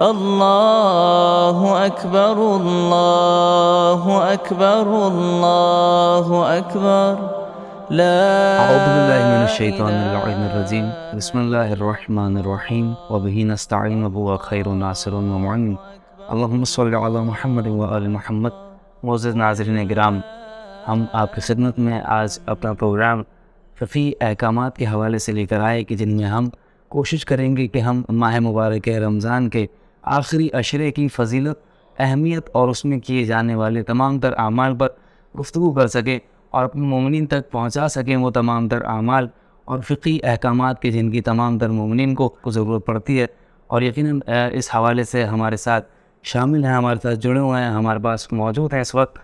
اللہ اکبر اللہ اکبر اللہ اکبر اعوذ باللہ من الشیطان اللعین الرجیم بسم اللہ الرحمن الرحیم وبہ نستعین وهو خیر ناصر ومعین اللہم صلی علی محمد وآل محمد۔ معزز ناظرین کرام، ہم آپ کی خدمت میں آج اپنا پروگرام فقہی احکامات کے حوالے سے لے کر آئے کہ جن میں ہم کوشش کریں گے کہ ہم ماہ مبارک رمضان کے آخری عشرے کی فضیلت، اہمیت اور اس میں کیے جانے والے تمام تر اعمال پر گفتگو کر سکیں اور اپنے مومنین تک پہنچا سکیں وہ تمام تر اعمال اور فقہی احکامات کے جن کی تمام تر مومنین کو ضرورت پڑتی ہے۔ اور یقیناً اس حوالے سے ہمارے ساتھ شامل ہیں، ہمارے ساتھ جڑے ہوئے ہیں، ہمارے پاس موجود ہیں اس وقت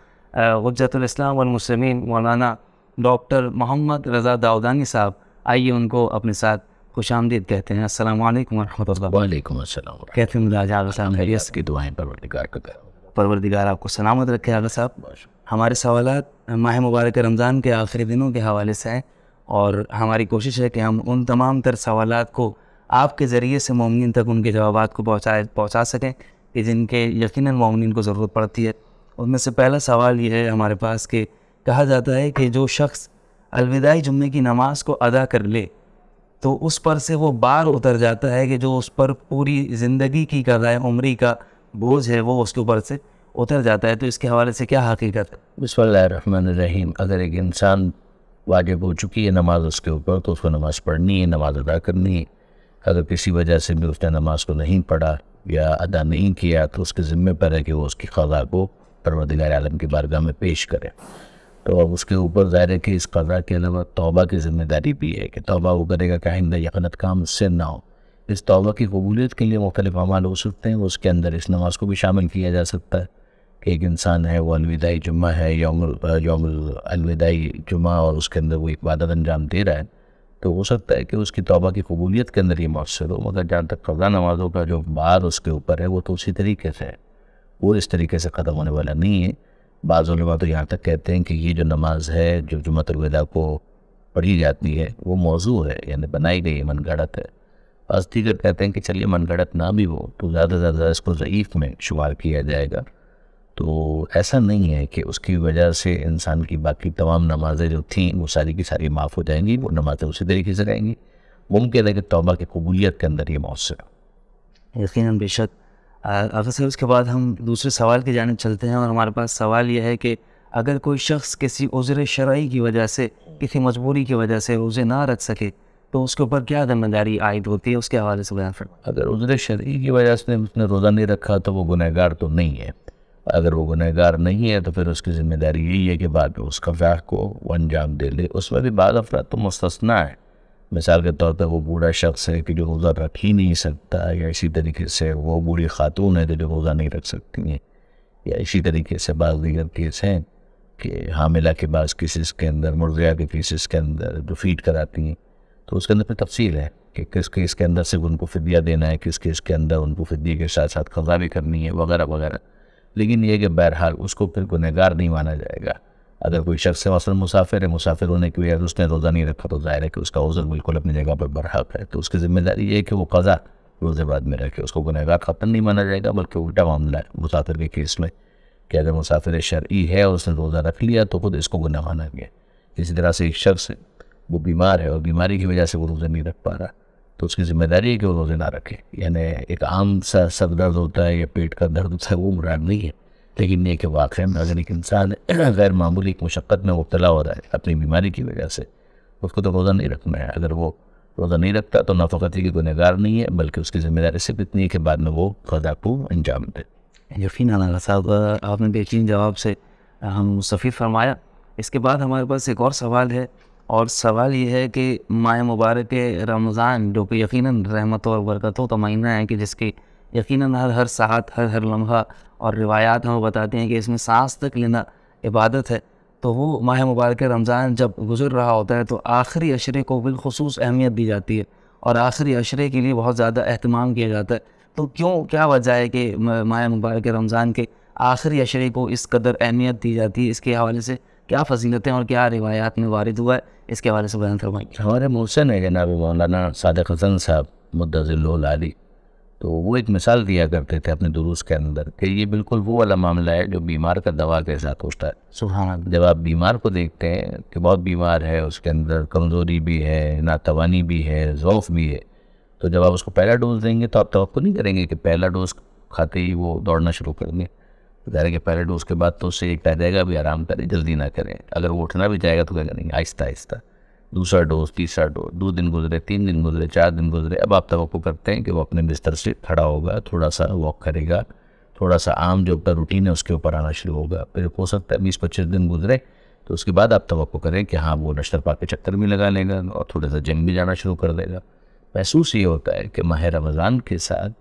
حجت الاسلام والمسلمین مولانا ڈاکٹر محمد رضا داؤدانی صاحب۔ آئیے ان کو اپنے ساتھ خوش آمدید کہتے ہیں۔ السلام علیکم ورحمۃ اللہ۔ وعلیکم السلام۔ کہتے ہیں مزاج آغا صاحب خیریت کی دعائیں پروردگار کا کرو۔ پروردگار آپ کو سلامت رکھے آغا صاحب۔ ہمارے سوالات ماہ مبارک رمضان کے آخری دنوں کے حوالے سے ہیں اور ہماری کوشش ہے کہ ہم ان تمام تر سوالات کو آپ کے ذریعے سے مومنین تک ان کے جوابات کو پہنچا سکیں کہ جن کے یقیناً مومنین کو ضرورت پڑتی ہے۔ ان میں سے پہلا سوال یہ ہے ہمارے پاس کہ کہا جاتا ہے کہ جو شخص الوداعی جمعے کی نماز کو ادا کر لے تو اس پر سے وہ بار اتر جاتا ہے کہ جو اس پر پوری زندگی کی قضائے عمری کا بوجھ ہے وہ اس کے اوپر سے اتر جاتا ہے۔ تو اس کے حوالے سے کیا حقیقت ہے؟ بسم اللہ الرحمن الرحیم۔ اگر ایک انسان واجب ہو چکی ہے نماز اس کے اوپر تو اس کو نماز پڑھنی ہے، نماز ادا کرنی ہے۔ اگر کسی وجہ سے بھی اس نے نماز کو نہیں پڑھا یا ادا نہیں کیا تو اس کے ذمے پر ہے کہ وہ اس کی قضا کو پروردگار عالم کی بارگاہ میں پیش کرے۔ تو اب اس کے اوپر ظاہر ہے کہ اس قضا کے علاوہ توبہ کی ذمہ داری بھی ہے کہ توبہ وہ کرے گا کہ آئندہ یہ غلط کام اس سے نہ ہو۔ اس توبہ کی قبولیت کے لیے مختلف اعمال ہو سکتے ہیں، اس کے اندر اس نماز کو بھی شامل کیا جا سکتا ہے کہ ایک انسان ہے وہ الوداعی جمعہ ہے، یوم الوداعی جمعہ، اور اس کے اندر وہ عبادت انجام دے رہا ہے تو ہو سکتا ہے کہ اس کی توبہ کی قبولیت کے اندر یہ مؤثر ہو۔ مگر جہاں تک قضا نمازوں کا جو بار اس کے اوپر ہے وہ تو اسی طریقے سے ہے، وہ اس طریقے سے ختم ہونے والا نہیں ہے۔ بعض علماء تو یہاں تک کہتے ہیں کہ یہ جو نماز ہے جو جمعۃ الوداع کو پڑھی جاتی ہے وہ موضوع ہے، یعنی بنائی گئی من گھڑت ہے۔ بعض دیگر کہتے ہیں کہ چلیے من گھڑت نہ بھی ہو تو زیادہ سے زیادہ اس کو ضعیف میں شمار کیا جائے گا۔ تو ایسا نہیں ہے کہ اس کی وجہ سے انسان کی باقی تمام نمازیں جو تھیں وہ ساری کی ساری معاف ہو جائیں گی، وہ نمازیں اسی طریقے سے رہیں گی۔ ممکن ہے کہ توبہ کی قبولیت کے اندر یہ مؤثر ہے۔ یقیناً بے شک۔ اگر سے اس کے بعد ہم دوسرے سوال کی جانب چلتے ہیں اور ہمارے پاس سوال یہ ہے کہ اگر کوئی شخص کسی عذر شرعی کی وجہ سے، کسی مجبوری کی وجہ سے روزے نہ رکھ سکے تو اس کے اوپر کیا ذمہ داری عائد ہوتی ہے، اس کے حوالے سے بیان فرمائیں۔ اگر عذر شرعی کی وجہ سے اس نے روزہ نہیں رکھا تو وہ گنہگار تو نہیں ہے۔ اگر وہ گنہگار نہیں ہے تو پھر اس کی ذمہ داری یہی ہے کہ بعد میں اس قضا کو وہ انجام دے لے۔ اس میں بھی بعض افراد تو مستثنیٰ ہے، مثال کے طور پر وہ بوڑھا شخص ہے کہ جو روزہ رکھ ہی نہیں سکتا، یا اسی طریقے سے وہ بوڑھی خاتون ہے جو روزہ نہیں رکھ سکتی ہیں، یا اسی طریقے سے بعض دیگر کیس ہیں کہ حاملہ کے بعض کیسز کے اندر، مرضعہ کے کیسز کے اندر جو فیڈ کراتی ہیں تو اس کے اندر پھر تفصیل ہے کہ کس کیس کے اندر صرف ان کو فدیہ دینا ہے، کس کیس کے اندر ان کو فدیے کے ساتھ ساتھ قضا بھی کرنی ہے، وغیرہ وغیرہ۔ لیکن یہ کہ بہرحال اس کو پھر گنہگار نہیں مانا جائے گا۔ اگر کوئی شخص مثلا مسافر ہے، مسافر ہونے کی وجہ سے اس نے روزہ نہیں رکھا تو ظاہر ہے کہ اس کا عذر بالکل اپنی جگہ پر برحق ہے، تو اس کی ذمہ داری یہ ہے کہ وہ قضا روزے بعد میں رکھے۔ اس کو گنہگار خطن نہیں مانا جائے گا، بلکہ الٹا معاملہ ہے مسافر کے کیس میں کہ اگر مسافر شرعی ہے اور اس نے روزہ رکھ لیا تو خود اس کو گناہ مانا گیا۔ اسی طرح سے ایک شخص ہے وہ بیمار ہے اور بیماری کی وجہ سے وہ روزے نہیں رکھ پا رہا تو اس کی ذمہ داری ہے کہ وہ روزے نہ رکھے۔ یعنی ایک عام سا سر درد ہوتا ہے یا پیٹ کا درد ہوتا ہے وہ مراد نہیں ہے، لیکن یہ کہ واقعہ میں اگر ایک انسان غیر معمولی مشقت میں مبتلا ہو رہا ہے اپنی بیماری کی وجہ سے، اس کو تو روزہ نہیں رکھنا ہے۔ اگر وہ روزہ نہیں رکھتا تو نہ فقط یہ کہ گنہگار نہیں ہے بلکہ اس کی ذمہ داری صرف اتنی ہے کہ بعد میں وہ قضا کو انجام دے۔ یقیناً آغا صاحب آپ نے بہترین جواب سے ہم مستفید فرمایا۔ اس کے بعد ہمارے پاس ایک اور سوال ہے، اور سوال یہ ہے کہ ماہ مبارک رمضان جو کہ یقیناً رحمتوں اور برکتوں کا مہینہ ہے کہ جس کی یقیناً ہر ساعت ہر لمحہ اور روایات ہمیں بتاتے ہیں کہ اس میں سانس تک لینا عبادت ہے، تو وہ ماہ مبارک رمضان جب گزر رہا ہوتا ہے تو آخری عشرے کو بالخصوص اہمیت دی جاتی ہے اور آخری عشرے کے لیے بہت زیادہ اہتمام کیا جاتا ہے۔ تو کیا وجہ ہے کہ ماہ مبارک رمضان کے آخری عشرے کو اس قدر اہمیت دی جاتی ہے؟ اس کے حوالے سے کیا فضیلتیں اور کیا روایات میں وارد ہوا ہے، اس کے حوالے سے بیان فرمائیں۔ ہمارے محسن ہے جناب مولانا صادق حسن صاحب مدظل العالی، تو وہ ایک مثال دیا کرتے تھے اپنے دروس کے اندر کہ یہ بالکل وہ والا معاملہ ہے جو بیمار کا دوا کے ساتھ ہوتا ہے. سبحان اللہ. جب آپ بیمار کو دیکھتے ہیں کہ بہت بیمار ہے، اس کے اندر کمزوری بھی ہے، ناتوانی بھی ہے، ضعف بھی ہے، تو جب آپ اس کو پہلا ڈوز دیں گے تو آپ توقع نہیں کریں گے کہ پہلا ڈوز کھاتے ہی وہ دوڑنا شروع کر دیں. ظاہر ہے کہ پہلے ڈوز کے بعد تو اس سے ایک کہہ جائے گا بھی آرام کریں، جلدی نہ کریں. اگر وہ اٹھنا بھی جائے گا تو کیا کریں گے؟ آہستہ آہستہ. دوسرا ڈوز، تیسرا ڈوز، 2 دن گزرے، 3 دن گزرے، 4 دن گزرے، اب آپ توقع کرتے ہیں کہ وہ اپنے بستر سے کھڑا ہوگا، تھوڑا سا واک کرے گا، تھوڑا سا عام جو اپنا روٹین ہے اس کے اوپر آنا شروع ہوگا. پھر ہو سکتا ہے 20-25 دن گزرے تو اس کے بعد آپ توقع کریں کہ ہاں وہ نشتر پاک کے چکر بھی لگا لے گا اور تھوڑا سا جم بھی جانا شروع کر دے گا. محسوس یہ ہوتا ہے کہ ماہ رمضان کے ساتھ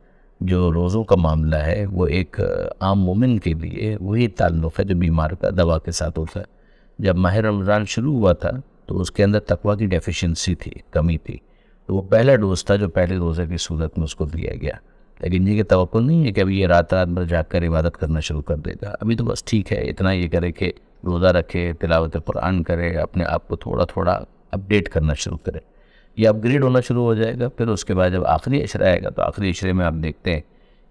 جو روزوں کا معاملہ ہے وہ ایک عام مومن کے لیے وہی تعلق ہے جو بیمار کا دوا کے ساتھ ہوتا ہے. جب ماہ رمضان شروع ہوا تھا تو اس کے اندر تقویٰ کی ڈیفیشنسی تھی، کمی تھی، تو وہ پہلا ڈوز تھا جو پہلے روزے کی صورت میں اس کو دیا گیا. لیکن یہ کہ توقع نہیں ہے کہ ابھی یہ رات بھر جاگ کر عبادت کرنا شروع کر دے گا. ابھی تو بس ٹھیک ہے، اتنا یہ کرے کہ روزہ رکھے، تلاوت قرآن کرے، اپنے آپ کو تھوڑا تھوڑا اپڈیٹ کرنا شروع کرے. یہ اپ گریڈ ہونا شروع ہو جائے گا. پھر اس کے بعد جب آخری عشرہ آئے گا تو آخری عشرے میں آپ دیکھتے ہیں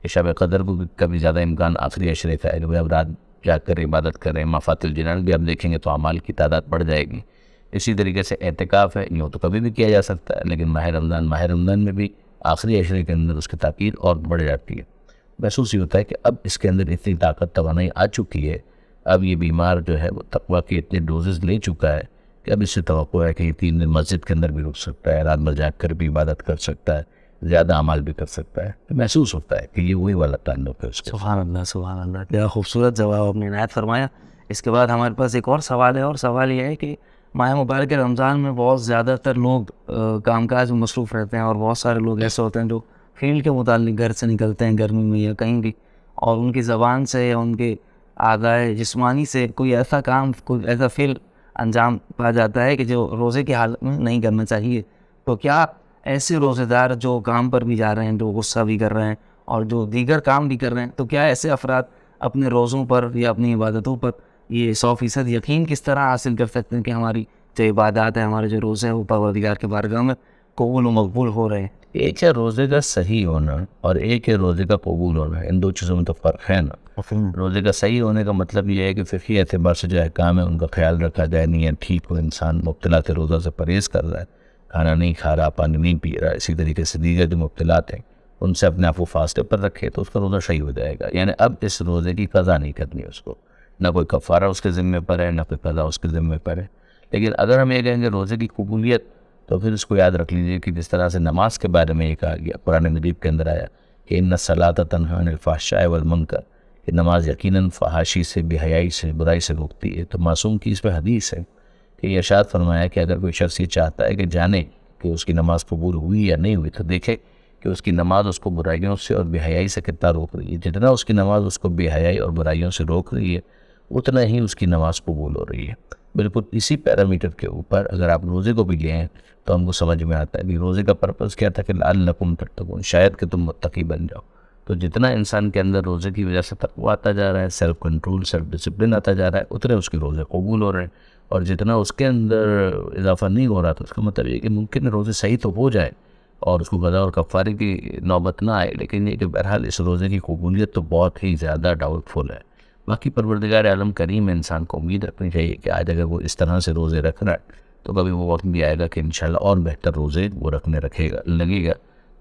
کہ شب قدر کو کا بھی زیادہ امکان آخری عشرے کا ہے کہ اب رات جاگ کر عبادت کریں. مفات الجنان بھی آپ دیکھیں گے تو اعمال کی تعداد بڑھ جائے گی. اسی طریقے سے اعتکاف ہے، یوں تو کبھی بھی کیا جا سکتا ہے، لیکن ماہ رمضان میں بھی آخری عشرے کے اندر اس کی تاکید اور بڑھ جاتی ہے. محسوس یہ ہوتا ہے کہ اب اس کے اندر اتنی طاقت توانائی آ چکی ہے، اب یہ بیمار جو ہے وہ تقویٰ کے اتنے ڈوزز لے چکا ہے کہ اب اس سے توقع ہے کہ یہ 3 دن مسجد کے اندر بھی رک سکتا ہے، رات بھر جاگ کر بھی عبادت کر سکتا ہے، زیادہ اعمال بھی کر سکتا ہے. محسوس ہوتا ہے کہ یہ وہی والا تعلق ہے اس کے. سبحان اللہ، سبحان اللہ. کیا خوبصورت جواب آپ نے عنایت فرمایا. اس کے بعد ہمارے پاس ایک اور سوال ہے، اور سوال یہ ہے کہ ماہ مبارک رمضان میں بہت زیادہ تر لوگ کام کاج میں مصروف رہتے ہیں، اور بہت سارے لوگ ایسے ہوتے ہیں جو فیلڈ کے متعلق گھر سے نکلتے ہیں گرمی میں یا کہیں بھی، اور ان کی زبان سے یا ان کے اعضائے جسمانی سے کوئی ایسا کام، کوئی ایسا فعل انجام پا جاتا ہے کہ جو روزے کی حالت میں نہیں کرنا چاہیے. تو کیا ایسے روزے دار جو کام پر بھی جا رہے ہیں، جو غصہ بھی کر رہے ہیں اور جو دیگر کام بھی کر رہے ہیں، تو کیا ایسے افراد اپنے روزوں پر یا اپنی عبادتوں پر یہ 100% یقین کس طرح حاصل کر سکتے ہیں کہ ہماری جو عبادات ہیں، ہمارے جو روزے ہیں وہ پروردگار کے بارگاہ میں قبول و مقبول ہو رہے ہیں؟ ایک ہے روزے کا صحیح ہونا اور ایک ہے روزے کا قبول ہونا. ان دو چیزوں میں تو فرق ہے نا. روزے کا صحیح ہونے کا مطلب یہ ہے کہ فقہی اعتبار سے جو احکام ہے ان کا خیال رکھا جائے، نیت ٹھیک ہو، انسان مبتلا روزہ سے پرہیز کر رہا ہے، کھانا نہیں کھا رہا، پانی نہیں پی رہا. اسی طریقے سے دیگر جو مبتلات ہیں ان سے اپنے آپ کو فاصلے پر رکھے تو اس کا روزہ صحیح ہو جائے گا. یعنی اب اس روزے کی قضا نہیں کرنی اس کو، نہ کوئی کفارہ اس کے ذمے پر ہے، نہ کوئی قضا اس کے ذمے پر ہے. لیکن اگر ہم یہ کہیں گے روزے کی قبولیت، تو پھر اس کو یاد رکھ لیجئے کہ جس طرح سے نماز کے بارے میں یہ کہا گیا، قرآن مجید کے اندر آیا کہ ان الصلاۃ تنہی عن الفحشاء والمنکر، کہ نماز یقیناً فحاشی سے، بے حیائی سے، برائی سے روکتی ہے. تو معصوم کی اس پہ حدیث ہے کہ یہ ارشاد فرمایا کہ اگر کوئی شخص یہ چاہتا ہے کہ جانے کہ اس کی نماز قبول ہوئی یا نہیں ہوئی، تو دیکھے کہ اس کی نماز اس کو برائیوں سے اور بے حیائی سے کتنا روک رہی ہے. جتنا اس کی نماز اس کو بے حیائی اور برائیوں سے روک رہی ہے، اتنا ہی اس کی نماز قبول ہو رہی ہے. بالکل اسی پیرامیٹر کے اوپر اگر آپ روزے کو بھی لیں تو ہم کو سمجھ میں آتا ہے کہ روزے کا پرپس کیا تھا کہ لعلکم تتقون، شاید کہ تم متقی بن جاؤ. تو جتنا انسان کے اندر روزے کی وجہ سے تقویٰ آتا جا رہا ہے، سیلف کنٹرول، سیلف ڈسپلن آتا جا رہا ہے، اتنے اس کے روزے قبول ہو رہے ہیں. اور جتنا اس کے اندر اضافہ نہیں ہو رہا تو اس کا مطلب یہ کہ ممکن ہے روزے صحیح تو ہو جائے اور اس کو قضا اور کفارے کی نوبت نہ آئے، لیکن یہ کہ بہرحال اس روزے کی قبولیت تو بہت ہی زیادہ ڈاؤٹ فل ہے. باقی پروردگار عالم کریم انسان کو امید رکھنی چاہیے کہ آج اگر وہ اس طرح سے روزے رکھ رہا ہے تو کبھی وہ وقت بھی آئے گا کہ انشاءاللہ اور بہتر روزے وہ رکھنے لگے گا.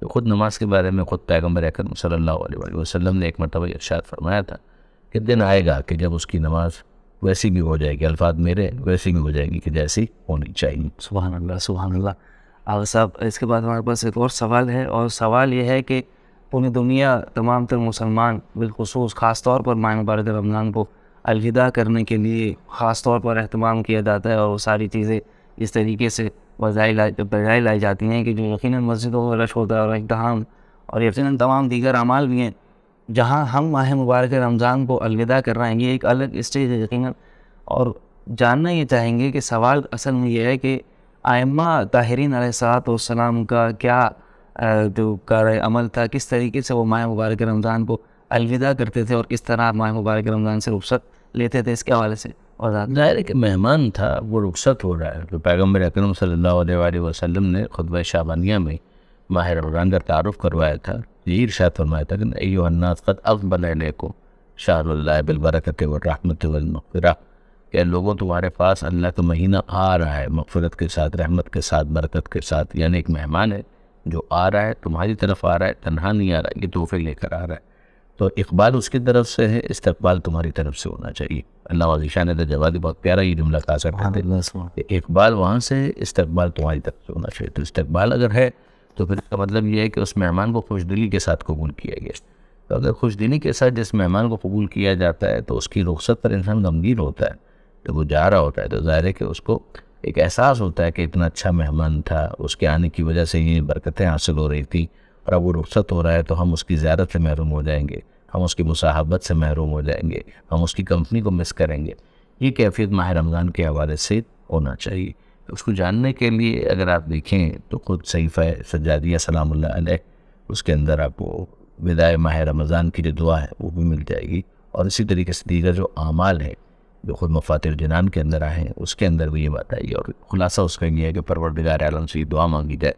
تو خود نماز کے بارے میں خود پیغمبر اکرم صلی اللہ علیہ وسلم نے ایک مرتبہ ارشاد فرمایا تھا کہ دن آئے گا کہ جب اس کی نماز ویسی بھی ہو جائے گی، الفاظ میرے ویسی بھی ہو جائے گی کہ جیسی ہونی چاہیے. سبحان اللہ، سبحان اللہ. آغا صاحب، اس کے بعد ہمارے پاس ایک اور سوال ہے، اور سوال یہ ہے کہ پوری دنیا، تمام تر مسلمان بالخصوص خاص طور پر ماہ مبارک رمضان کو الوداع کرنے کے لیے خاص طور پر اہتمام کیا جاتا ہے، اور وہ ساری چیزیں اس طریقے سے بجائے لائی جاتی ہیں کہ جو یقیناً مسجدوں میں رش ہوتا ہے اور اقتحام، اور یقیناً تمام دیگر اعمال بھی ہیں جہاں ہم ماہ مبارک رمضان کو الوداع کر رہے ہیں. یہ ایک الگ اسٹیج ہے یقیناً، اور جاننا یہ چاہیں گے کہ سوال اصل میں یہ ہے کہ ائمہ طاہرین علیہ الصلوۃ والسلام کا کیا جو کار عمل تھا، کس طریقے سے وہ ماہ مبارک رمضان کو الوداع کرتے تھے اور کس طرح ماہ مبارک رمضان سے رخصت لیتے تھے، اس کے حوالے سے وضاحت. ظاہر ہے کہ مہمان تھا، وہ رخصت ہو رہا ہے. تو پیغمبر اکرم صلی اللہ علیہ وسلم نے خطبہ شعبانیہ میں ماہ رمضان کا تعارف کروایا تھا، یہی ارشاد فرمایا تھا کہ ایھا الناس قد اقبل الیکم شہر اللہ بالبرکۃ والرحمۃ والمغفرہ، کہ لوگوں تمہارے پاس اللہ کا مہینہ آ رہا ہے مغفرت کے ساتھ، رحمت کے ساتھ، برکت کے ساتھ، یعنی ایک مہمان ہے جو آ رہا ہے، تمہاری طرف آ رہا ہے، تنہا نہیں آ رہا ہے، یہ تحفے لے کر آ رہا ہے، تو اقبال اس کی طرف سے ہے، استقبال تمہاری طرف سے ہونا چاہیے۔ اللہ عزیز شان نے جوادی بہت پیارا یہ جملہ کہا کرتے تھے کہ اقبال وہاں سے ہے، استقبال تمہاری طرف سے ہونا چاہیے۔ تو استقبال اگر ہے تو پھر اس کا مطلب یہ ہے کہ اس مہمان کو خوش دلی کے ساتھ قبول کیا گیا۔ تو اگر خوش دلی کے ساتھ جس مہمان کو قبول کیا جاتا ہے تو اس کی رخصت پر انسان غمگین ہوتا ہے، جب وہ جا رہا ہوتا ہے تو ظاہر ہے کہ اس کو ایک احساس ہوتا ہے کہ اتنا اچھا مہمان تھا، اس کے آنے کی وجہ سے یہ برکتیں حاصل ہو رہی تھی، اور اب وہ رخصت ہو رہا ہے تو ہم اس کی زیارت سے محروم ہو جائیں گے، ہم اس کی مصاحبت سے محروم ہو جائیں گے، ہم اس کی کمپنی کو مس کریں گے۔ یہ کیفیت ماہ رمضان کے حوالے سے ہونا چاہیے۔ اس کو جاننے کے لیے اگر آپ دیکھیں تو خود صحیفہ سجادیہ سلام اللہ علیہ، اس کے اندر آپ کو وداع ماہ رمضان کی جو دعا ہے وہ بھی مل جائے گی، اور اسی طریقے سے دیگر جو اعمال ہیں جو خود مفاتیح الجنان کے اندر آئے ہیں اس کے اندر بھی یہ بات آئی ہے، اور خلاصہ اس کا یہ ہے کہ پروردگار عالم سے یہ دعا مانگی جائے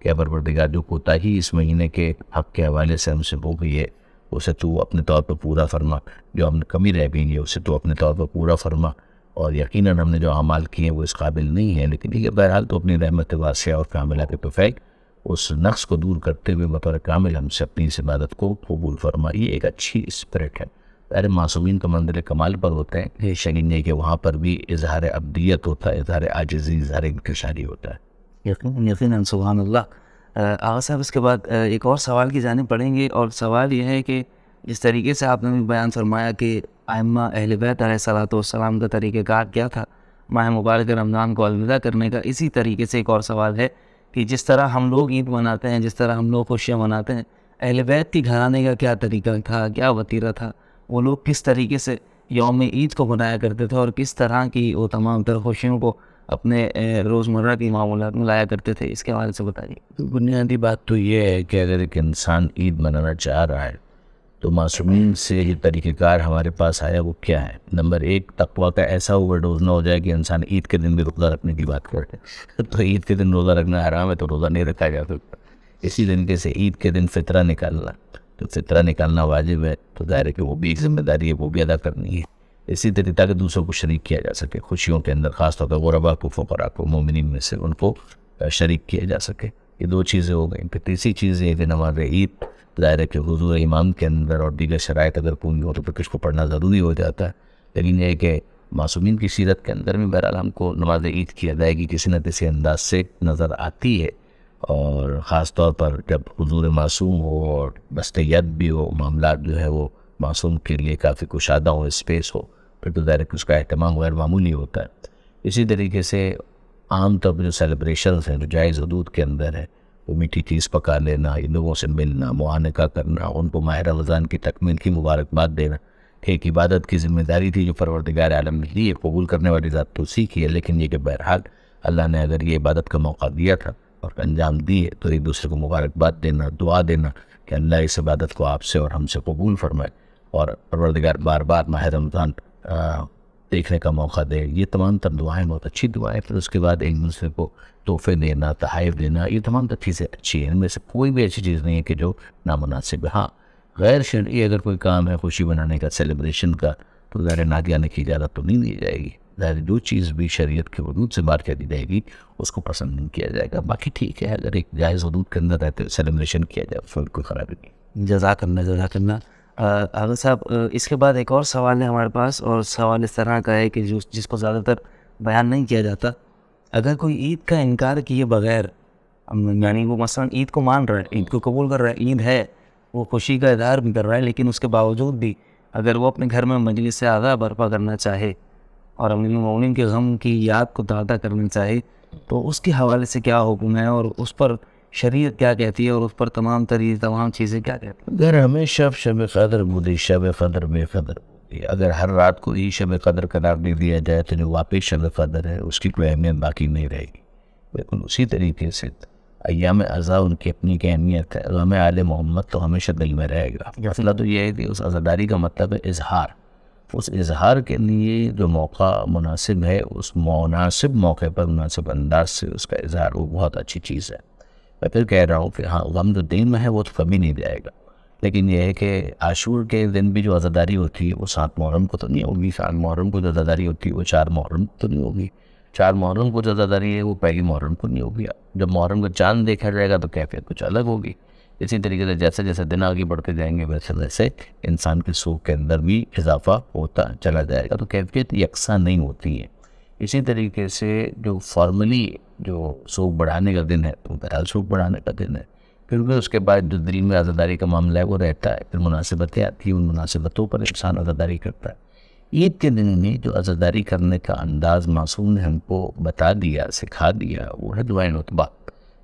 کہ پروردگار جو کوتاہی اس مہینے کے حق کے حوالے سے ہم سے ہو گئی ہے اسے تو اپنے طور پر پورا فرما، جو ہم نے کمی رہ گئی ہے اسے تو اپنے طور پر پورا فرما، اور یقیناً ہم نے جو اعمال کیے ہیں وہ اس قابل نہیں ہیں، لیکن یہ بہرحال تو اپنی رحمت واسعہ اور کاملہ کے توفیق اس نقص کو دور کرتے ہوئے بطور کامل ہم سے اپنی اس عبادت کو قبول فرما۔ یہ ایک اچھی اسپرٹ ہے۔ ظاہر معصومین کا منزل کمال پر ہوتے ہیں، شگین یہ کہ وہاں پر بھی اظہار عبدیت ہوتا ہے، اظہار عاجزی، اظہار انکساری ہوتا ہے۔ یقیناً سبحان اللہ۔ آغا صاحب اس کے بعد ایک اور سوال کی جانب پڑھیں گے، اور سوال یہ ہے کہ جس طریقے سے آپ نے بھی بیان فرمایا کہ ائمہ اہل بیت علیہ الصلوۃ والسلام کا طریقہ کار کیا تھا ماہ مبارک رمضان کو الوداع کرنے کا، اسی طریقے سے ایک اور سوال ہے کہ جس طرح ہم لوگ عید مناتے ہیں، جس طرح ہم لوگ خوشیاں مناتے ہیں، اہل بیت کی گھرانے کا کیا طریقہ تھا، کیا وتیرہ تھا، وہ لوگ کس طریقے سے یوم عید کو منایا کرتے تھے، اور کس طرح کی وہ تمام تر خوشیوں کو اپنے روزمرہ کی معمولات میں لایا کرتے تھے، اس کے حوالے سے بتائیے۔ بنیادی بات تو یہ ہے کہ اگر ایک انسان عید منانا چاہ رہا ہے تو معصومین سے یہ طریقہ کار ہمارے پاس آیا وہ کیا ہے؟ نمبر ایک، تقویٰ کا ایسا اوور ڈوز نہ ہو جائے کہ انسان عید کے دن بھی روزہ رکھنے کی بات کرتے، تو عید کے دن روزہ رکھنا حرام ہے تو روزہ نہیں رکھا جا سکتا۔ اسی طریقے سے عید کے دن فطرہ نکالنا، تو فطرہ نکالنا واجب ہے، تو ظاہر ہے کہ وہ بھی ایک ذمہ داری ہے، وہ بھی ادا کرنی ہے۔ اسی طریقے تاکہ دوسروں کو شریک کیا جا سکے خوشیوں کے اندر، خاص طور پر غربا کو، فقراء کو، مومنین میں سے ان کو شریک کیا جا سکے۔ یہ دو چیزیں ہو گئیں۔ پھر تیسری چیز یہ کہ نماز عید ظاہر ہے کہ حضور امام کے اندر اور دیگر شرائط اگر پوری ہو تو پھر کچھ کو پڑھنا ضروری ہو جاتا ہے، لیکن یہ ہے کہ معصومین کی سیرت کے اندر بھی بہرحال ہم کو نماز عید کی ادائیگی کسی نہ کسی انداز سے نظر آتی ہے، اور خاص طور پر جب حضور معصوم ہو اور بست ید بھی ہو، معاملات جو ہے وہ معصوم کے لیے کافی کشادہ ہو، اسپیس ہو، پھر تو ظاہر ہے کہ اس کا اہتمام غیر معمولی ہوتا ہے۔ اسی طریقے سے عام طور پر جو سیلیبریشنز ہیں جو جائز حدود کے اندر ہے، وہ میٹھی چیز پکا لینا، لوگوں سے ملنا، معانقہ کرنا، ان کو ماہ رمضان کی تکمیل کی مبارکباد دینا، ایک عبادت کی ذمہ داری تھی جو پروردگار عالم نے دی ہے، قبول کرنے والی ذات تو اسی کی ہے، لیکن یہ کہ بہرحال اللہ نے اگر یہ عبادت کا موقع دیا تھا اور انجام دی ہے تو ایک دوسرے کو مبارکباد دینا، دعا دینا کہ اللہ اس عبادت کو آپ سے اور ہم سے قبول فرمائے، اور پروردگار بار بار ماہ رمضان دیکھنے کا موقع دے۔ یہ تمام تر دعائیں بہت اچھی دعائیں۔ پھر اس کے بعد ایک دوسرے کو تحفے دینا، تحائف دینا، یہ تمام تر چیزیں اچھی ہیں، ان میں سے کوئی بھی ایسی چیز نہیں ہے کہ جو نامناسب ہے۔ ہاں، غیر شرعی اگر کوئی کام ہے خوشی بنانے کا، سیلیبریشن کا، تو ظاہر نادیہ آنے کی اجازت تو نہیں دی جائے گی۔ ظاہر جو چیز بھی شریعت کے حدود سے باہر کر دی جائے گی اس کو پسند نہیں کیا جائے گا۔ باقی ٹھیک ہے، اگر ایک جائز حدود کے اندر رہتے سیلیبریشن کیا جائے اس میں کوئی خرابی نہیں۔ جزاک اللہ۔ آغا صاحب اس کے بعد ایک اور سوال ہے ہمارے پاس، اور سوال اس طرح کا ہے کہ جس کو زیادہ تر بیان نہیں کیا جاتا، اگر کوئی عید کا انکار کیے بغیر، یعنی وہ مثلا عید کو مان رہا ہے، عید کو قبول کر رہا ہے، عید ہے، وہ خوشی کا اظہار بھی کر رہا ہے، لیکن اس کے باوجود بھی اگر وہ اپنے گھر میں مجلس اعضاء برپا کرنا چاہے اور امیر المومنین کے غم کی یاد کو تازہ کرنا چاہے تو اس کے حوالے سے کیا حکم ہے، اور اس پر شریعت کیا کہتی ہے، اور اس پر تمام چیزیں کیا کہتی ہیں؟ اگر ہمیشہ شب قدر بودی، شب قدر بے قدر بودی، اگر ہر رات کو ہی شب قدر قرار دے دیا جائے تو جو واپس شب قدر ہے اس کی کوئی اہمیت باقی نہیں رہے گی۔ بالکل اسی طریقے سے ایام عزا ان کی اپنی کی اہمیت ہے، غم آل محمد تو ہمیشہ دل میں رہے گا۔ مسئلہ تو یہ ہے کہ اس عزاداری کا مطلب ہے اظہار، اس اظہار کے لیے جو موقع مناسب ہے اس مناسب موقع پر مناسب انداز سے اس کا اظہار وہ بہت اچھی چیز ہے۔ میں پھر کہہ رہا ہوں کہ ہاں غم جو دین میں ہے وہ تو کبھی نہیں جائے گا، لیکن یہ ہے کہ عاشور کے دن بھی جو عزاداری ہوتی ہے وہ 7 محرم کو تو نہیں ہوگی، 7 محرم کو جو عزاداری ہوتی ہے وہ 4 محرم کو تو نہیں ہوگی، 4 محرم کو جو عزاداری ہے وہ پہلی محرم کو نہیں ہوگی۔ جب محرم کا چاند دیکھا جائے گا تو کیفیت کچھ الگ ہوگی۔ اسی طریقے سے جیسے جیسے دن آگے بڑھتے جائیں گے ویسے ویسے انسان کے سوگ کے اندر بھی اضافہ ہوتا چلا جائے گا، تو کیفیت یکساں نہیں ہوتی ہے۔ اسی طریقے سے جو فارملی جو سوگ بڑھانے کا دن ہے تو بہرحال سوگ بڑھانے کا دن ہے، پھر بھی اس کے بعد جو دل میں عزاداری کا معاملہ ہے وہ رہتا ہے، پھر مناسبتیں آتی ہیں، ان مناسبتوں پر انسان عزاداری کرتا ہے۔ عید کے دن میں جو عزاداری کرنے کا انداز معصوم نے ہم کو بتا دیا، سکھا دیا، وہ ہے دعائے نطبہ۔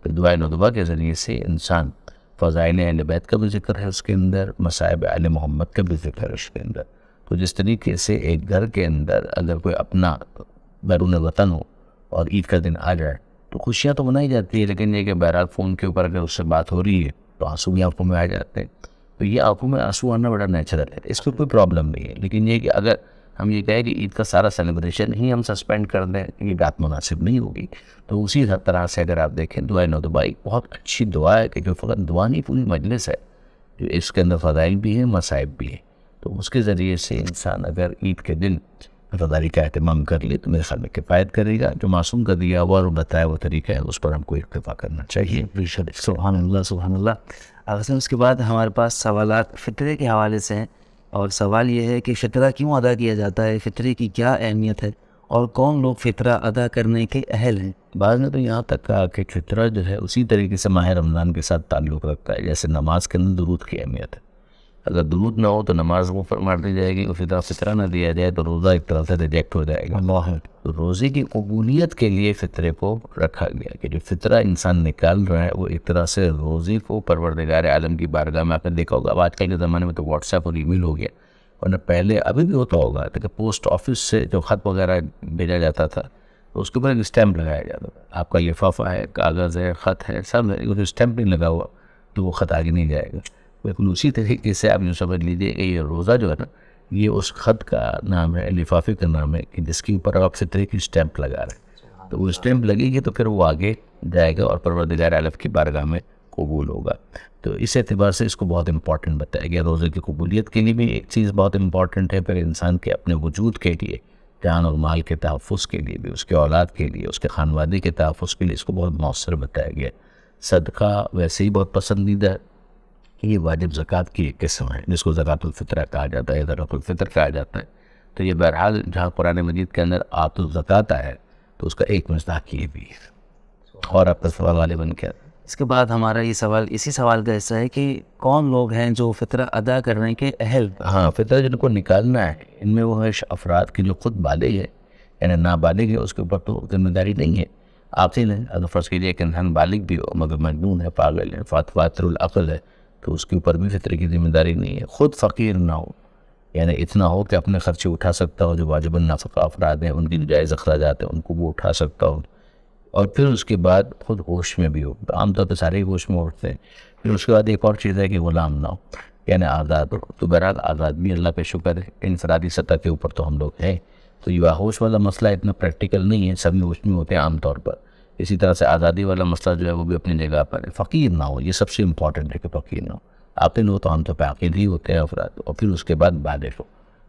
پھر دعائے نطبہ کے ذریعے سے انسان فضائل اہل بیت کا بھی ذکر ہے اس کے اندر، مصائب آل محمد کا بھی ذکر ہے اس کے اندر۔ تو جس طریقے سے ایک گھر کے اندر اگر کوئی اپنا بیرون وطن ہو اور عید کا دن آ جائے تو خوشیاں تو منائی جاتی ہے، لیکن یہ کہ بہرحال فون کے اوپر اگر اس سے بات ہو رہی ہے تو آنسو بھی آنکھوں میں آ جاتے ہیں، تو یہ آنکھوں میں آنسو آنا بڑا نیچرل ہے، اس کو کوئی پرابلم نہیں ہے۔ لیکن یہ کہ اگر ہم یہ کہیں کہ عید کا سارا سیلیبریشن ہی ہم سسپینڈ کر دیں، یہ بات مناسب نہیں ہوگی۔ تو اسی طرح سے اگر آپ دیکھیں دعائے نطبہ ایک بہت اچھی دعا ہے کہ جو فقط دعا نہیں پوری مجلس ہے، جو اس کے اندر فضائل بھی ہیں، مصائب بھی ہیں، تو اس کے ذریعے سے انسان اگر عید کے دن عزاداری کا اہتمام کر لے تو میرے خیال میں کفایت کرے گا۔ جو معصوم کا دیا ہوا اور بتایا وہ طریقہ ہے اس پر ہم کو اکتفا کرنا چاہیے۔ سبحان اللہ سبحان اللہ۔ اصل اس کے بعد ہمارے پاس سوالات فطرے کے حوالے سے ہیں، اور سوال یہ ہے کہ فطرہ کیوں ادا کیا جاتا ہے، فطرے کی کیا اہمیت ہے، اور کون لوگ فطرہ ادا کرنے کے اہل ہیں؟ بعض نے تو یہاں تک کہا کہ فطرہ جو ہے اسی طریقے سے ماہ رمضان کے ساتھ تعلق رکھتا ہے جیسے نماز کے اندر درود کی اہمیت ہے۔ اگر درود نہ ہو تو نماز وہ مار دی جائے گی، اسی طرح فطرہ نہ دیا جائے تو روزہ ایک طرح سے ریجیکٹ ہو جائے گا۔ تو روزے کی قبولیت کے لیے فطرے کو رکھا گیا کہ جو فطرہ انسان نکال رہا ہے وہ ایک طرح سے روزے کو پروردگار عالم کی بارگاہ میں آپ نے دیکھا ہوگا۔ اب آج کل کے زمانے میں تو واٹس ایپ اور ای میل ہو گیا، ورنہ پہلے ابھی بھی ہوتا ہوگا کہ پوسٹ آفس سے جو خط وغیرہ بھیجا جاتا تھا تو اس کے اوپر ایک اسٹیمپ لگایا جاتا تھا، آپ کا لفافہ ہے، کاغذ ہے، خط ہے، سب ہے، اس اسٹیمپ نہیں لگا ہوا تو وہ خط آگے نہیں جائے گا۔ بالکل اسی طریقے سے آپ یوں سمجھ لیجیے کہ یہ روزہ جو ہے نا یہ اس خط کا نام ہے، لفافے کا نام ہے کہ جس کے اوپر آپ فطرے کی اسٹیمپ لگا رہے ہیں، تو وہ اسٹیمپ لگے گی تو پھر وہ آگے جائے گا اور پروردگار عالم کی بارگاہ میں قبول ہوگا۔ تو اس اعتبار سے اس کو بہت امپورٹنٹ بتایا گیا۔ روزے کی قبولیت کے لیے بھی ایک چیز بہت امپورٹنٹ ہے، پھر انسان کے اپنے وجود کے لیے، جان اور مال کے تحفظ کے لیے بھی، اس کے اولاد کے لیے، اس کے خانوادے کے تحفظ کے لیے اس کو بہت مؤثر بتایا گیا۔ صدقہ ویسے ہی بہت پسندیدہ ہے، یہ واجب زکوٰۃ کی ایک قسم ہے جس کو زکوٰۃ الفطرہ کہا جاتا ہے، زکوٰۃ الفطر کہا جاتا ہے۔ تو یہ بہرحال جہاں قرآن مجید کے اندر آت الزکوٰۃ ہے تو اس کا ایک مصداق یہ بھی ہے۔ اور آپ کا سوال غالباً کیا تھا؟ اس کے بعد ہمارا یہ سوال اسی سوال کا حصہ ہے کہ کون لوگ ہیں جو فطرہ ادا کرنے کے اہل؟ ہاں، فطرہ جن کو نکالنا ہے ان میں وہ ہے افراد کی جو خود بالغ ہے، یعنی نابالغ ہے، اس کے اوپر تو ذمہ داری نہیں ہے۔ عاقل ہے، اگر فرض کیجیے کہ انسان بالغ بھی ہو مگر مجنون ہے، پاگل ہے، فاتر العقل ہے، تو اس کے اوپر بھی فطرے کی ذمہ داری نہیں ہے۔ خود فقیر نہ ہو، یعنی اتنا ہو کہ اپنے خرچے اٹھا سکتا ہو، جو واجب نفقہ افراد ہیں ان کی جائز اخراجات ہیں ان کو وہ اٹھا سکتا ہو، اور پھر اس کے بعد خود ہوش میں بھی ہو۔ عام طور پہ سارے ہوش میں اٹھتے ہیں۔ پھر اس کے بعد ایک اور چیز ہے کہ غلام نہ ہو، یعنی آزاد ہو۔ تو بہرحال آزاد بھی اللہ پہ شکر ہے، انفرادی سطح کے اوپر تو ہم لوگ ہیں، تو یہ ہوش والا مسئلہ اتنا پریکٹیکل نہیں ہے، سبھی ہوش میں ہوتے ہیں عام طور پر۔ اسی طرح سے آزادی والا مسئلہ جو ہے وہ بھی اپنی جگہ پر ہے۔ فقیر نہ ہو، یہ سب سے امپورٹنٹ ہے کہ فقیر نہ ہو۔ عاقل ہو تو عام طور پہ عاقل ہی ہوتے ہیں افراد، اور پھر اس کے بعد بالغ ہو،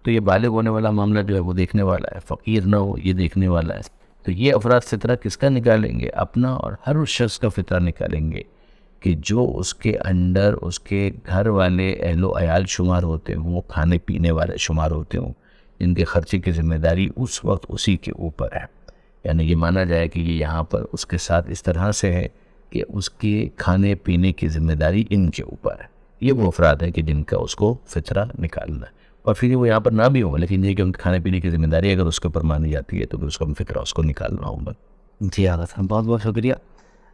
تو یہ بالغ ہونے والا معاملہ جو ہے وہ دیکھنے والا ہے، فقیر نہ ہو یہ دیکھنے والا ہے۔ تو یہ افراد فطرہ کس کا نکالیں گے؟ اپنا، اور ہر اس شخص کا فطرہ نکالیں گے کہ جو اس کے اندر اس کے گھر والے اہل و عیال شمار ہوتے ہوں، وہ کھانے پینے والے شمار ہوتے ہوں، جن کے خرچے کی ذمہ داری اس وقت اسی کے اوپر ہے۔ یعنی یہ مانا جائے کہ یہ یہاں پر اس کے ساتھ اس طرح سے ہے کہ اس کے کھانے پینے کی ذمہ داری ان کے اوپر ہے۔ یہ وہ افراد ہیں کہ جن کا اس کو فطرہ نکالنا ہے، اور پھر وہ یہاں پر نہ بھی ہو، لیکن یہ کہ ان کے کھانے پینے کی ذمہ داری اگر اس کے اوپر مانی جاتی ہے تو پھر اس کو فطرہ اس کو نکالنا ہوگا۔ جی حضرت، بہت بہت شکریہ۔